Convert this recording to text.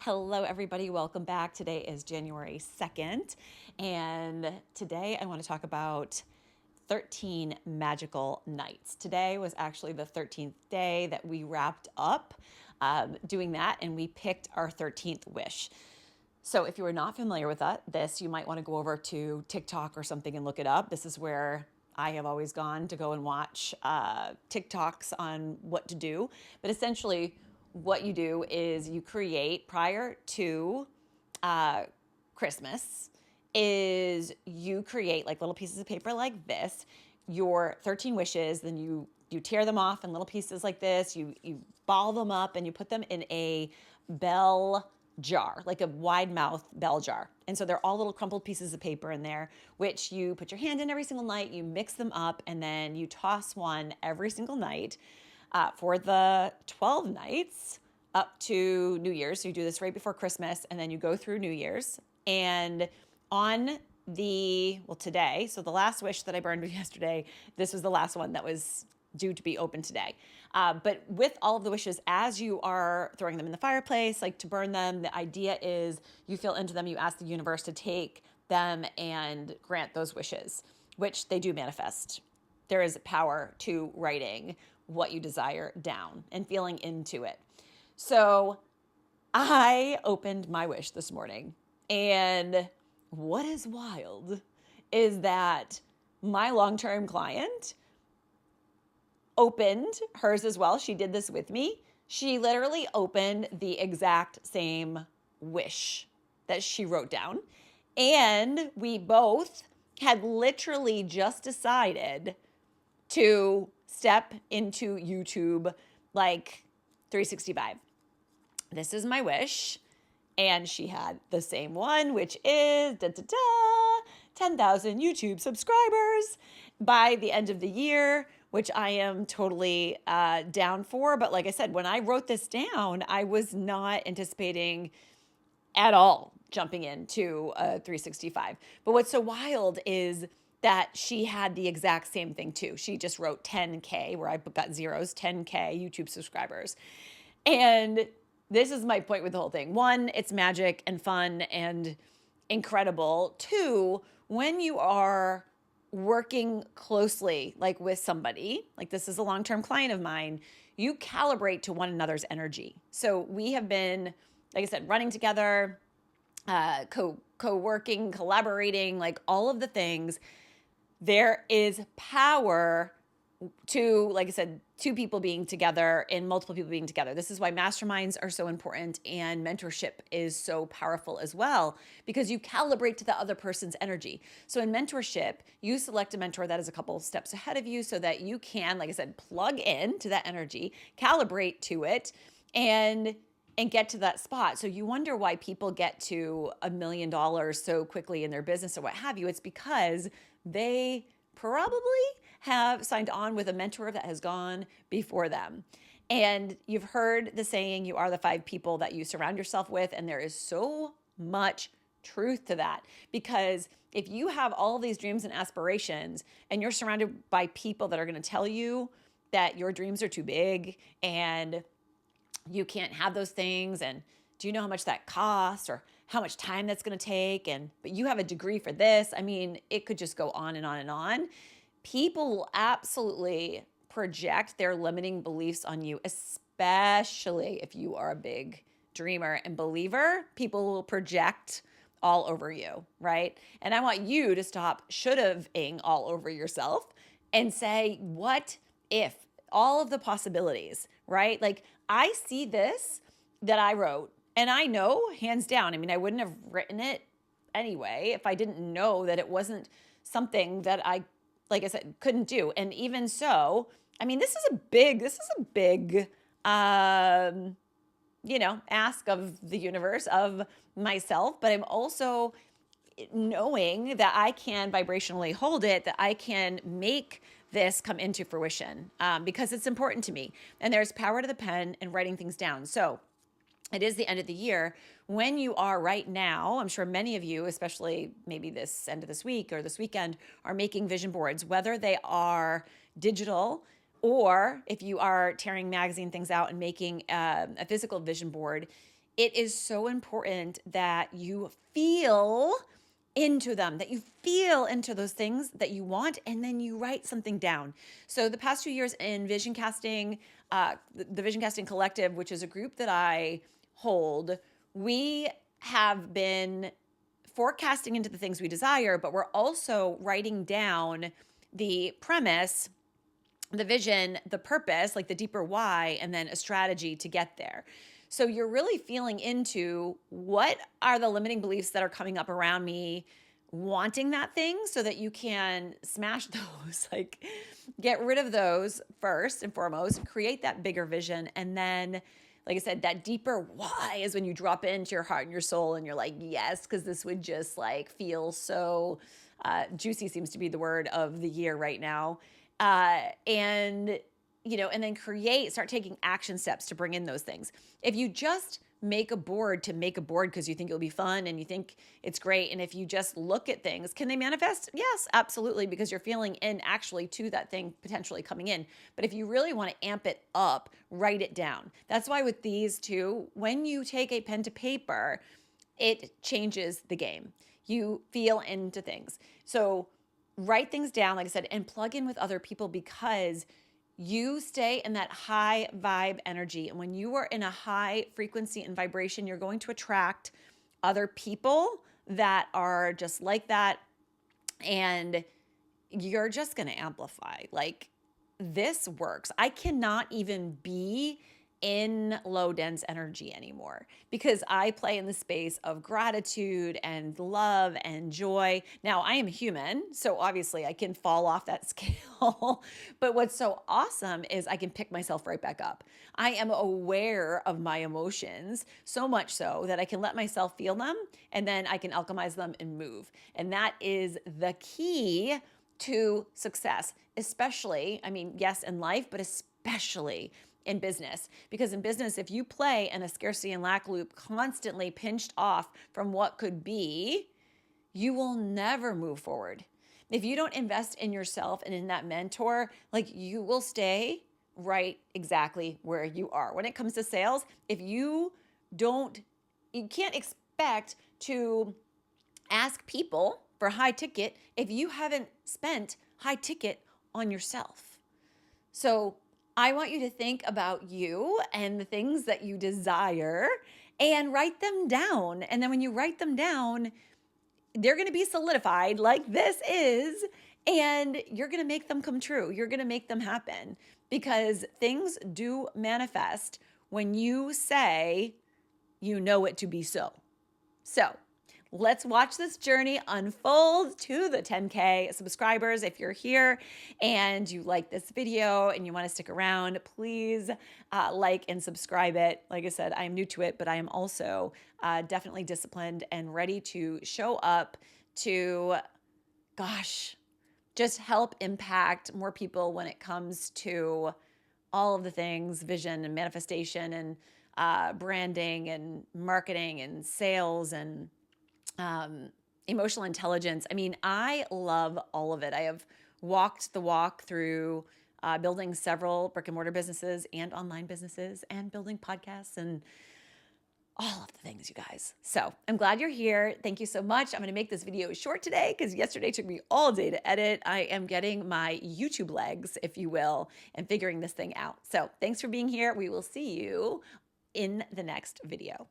Hello, everybody. Welcome back. Today is January 2nd, and today I want to talk about 13 magical nights. Today was actually the 13th day that we wrapped up doing that, and we picked our 13th wish. So if you are not familiar with this, you might want to go over to TikTok or something and look it up. This is where I have always gone to go and watch TikToks on what to do. But essentially, what you do is you create prior to uh, Christmas is you create like little pieces of paper like this, your 13 wishes, then you tear them off in little pieces like this, you ball them up and you put them in a bell jar, like a wide mouth bell jar. And so they're all little crumpled pieces of paper in there, which you put your hand in every single night, you mix them up, and then you toss one every single night for the 12 nights up to New Year's. So you do this right before Christmas, and then you go through New Year's. And on today, so the last wish that I burned yesterday, this was the last one that was due to be open today. But with all of the wishes, as you are throwing them in the fireplace, like to burn them, the idea is you feel into them, you ask the universe to take them and grant those wishes, which they do manifest. There is power to writing what you desire down and feeling into it. So I opened my wish this morning, and what is wild is that my long-term client opened hers as well. She did this with me. She literally opened the exact same wish that she wrote down. And we both had literally just decided to step into YouTube like 365. This is my wish. And she had the same one, which is 10,000 YouTube subscribers by the end of the year, which I am totally down for. But like I said, when I wrote this down, I was not anticipating at all jumping into 365. But what's so wild is that she had the exact same thing too. She just wrote 10K, where I got zeros, 10K YouTube subscribers. And this is my point with the whole thing. One, it's magic and fun and incredible. Two, when you are working closely, like with somebody, like this is a long-term client of mine, you calibrate to one another's energy. So we have been, like I said, running together, co-working, collaborating, like all of the things. There is power to, like I said, two people being together and multiple people being together. This is why masterminds are so important, and mentorship is so powerful as well, because you calibrate to the other person's energy. So in mentorship, you select a mentor that is a couple steps ahead of you so that you can, like I said, plug in to that energy, calibrate to it, and get to that spot. So you wonder why people get to $1 million so quickly in their business or what have you. It's because they probably have signed on with a mentor that has gone before them. And you've heard the saying, you are the 5 people that you surround yourself with. And there is so much truth to that, because if you have all of these dreams and aspirations and you're surrounded by people that are going to tell you that your dreams are too big and you can't have those things, and do you know how much that costs or how much time that's going to take, but you have a degree for this, I mean, it could just go on and on and on. People will absolutely project their limiting beliefs on you, especially if you are a big dreamer and believer. People will project all over you, right? And I want you to stop should-have-ing all over yourself and say, what if? All of the possibilities, right? Like, I see this that I wrote, and I know hands down, I mean, I wouldn't have written it anyway if I didn't know that it wasn't something that I, like I said, couldn't do. And even so, I mean, this is a big ask of the universe, of myself, but I'm also knowing that I can vibrationally hold it, that I can make this come into fruition, because it's important to me. And there's power to the pen and writing things down. So it is the end of the year. When you are right now, I'm sure many of you, especially maybe this end of this week or this weekend, are making vision boards, whether they are digital or if you are tearing magazine things out and making a physical vision board. it is so important that you feel into them, that you feel into those things that you want, and then you write something down. So the past 2 years in vision casting, the Vision Casting Collective, which is a group that I hold, we have been forecasting into the things we desire, but we're also writing down the premise, the vision, the purpose, like the deeper why, and then a strategy to get there. So you're really feeling into what are the limiting beliefs that are coming up around me wanting that thing, so that you can smash those, like get rid of those first and foremost, create that bigger vision. And then, like I said, that deeper why is when you drop into your heart and your soul and you're like, yes, because this would just like feel so juicy, seems to be the word of the year right now. And then start taking action steps to bring in those things. If you just make a board to make a board because you think it'll be fun and you think it's great, and if you just look at things, can they manifest? Yes, absolutely, because you're feeling in actually to that thing potentially coming in. But if you really want to amp it up, write it down. That's why with these two, when you take a pen to paper, it changes the game. You feel into things. So write things down, like I said, and plug in with other people, because you stay in that high vibe energy. And when you are in a high frequency and vibration, you're going to attract other people that are just like that. And you're just going to amplify. Like, this works. I cannot even be in low dense energy anymore, because I play in the space of gratitude and love and joy. Now, I am human, so obviously I can fall off that scale. But what's so awesome is I can pick myself right back up. I am aware of my emotions, so much so that I can let myself feel them, and then I can alchemize them and move. And that is the key to success, especially, yes, in life, but especially in business. Because in business, if you play in a scarcity and lack loop, constantly pinched off from what could be, you will never move forward. If you don't invest in yourself and in that mentor, like, you will stay right exactly where you are. When it comes to sales, if you can't expect to ask people for high ticket if you haven't spent high ticket on yourself. So I want you to think about you and the things that you desire and write them down. And then when you write them down, they're going to be solidified like this is, and you're going to make them come true. You're going to make them happen, because things do manifest when you say you know it to be so. So let's watch this journey unfold to the 10K subscribers. If you're here and you like this video and you want to stick around, please like and subscribe it. Like I said, I am new to it, but I am also definitely disciplined and ready to show up to, just help impact more people when it comes to all of the things, vision and manifestation and branding and marketing and sales and emotional intelligence. I love all of it. I have walked the walk through building several brick and mortar businesses and online businesses and building podcasts and all of the things, you guys. So I'm glad you're here. Thank you so much. I'm going to make this video short today because yesterday took me all day to edit. I am getting my YouTube legs, if you will, and figuring this thing out. So thanks for being here. We will see you in the next video.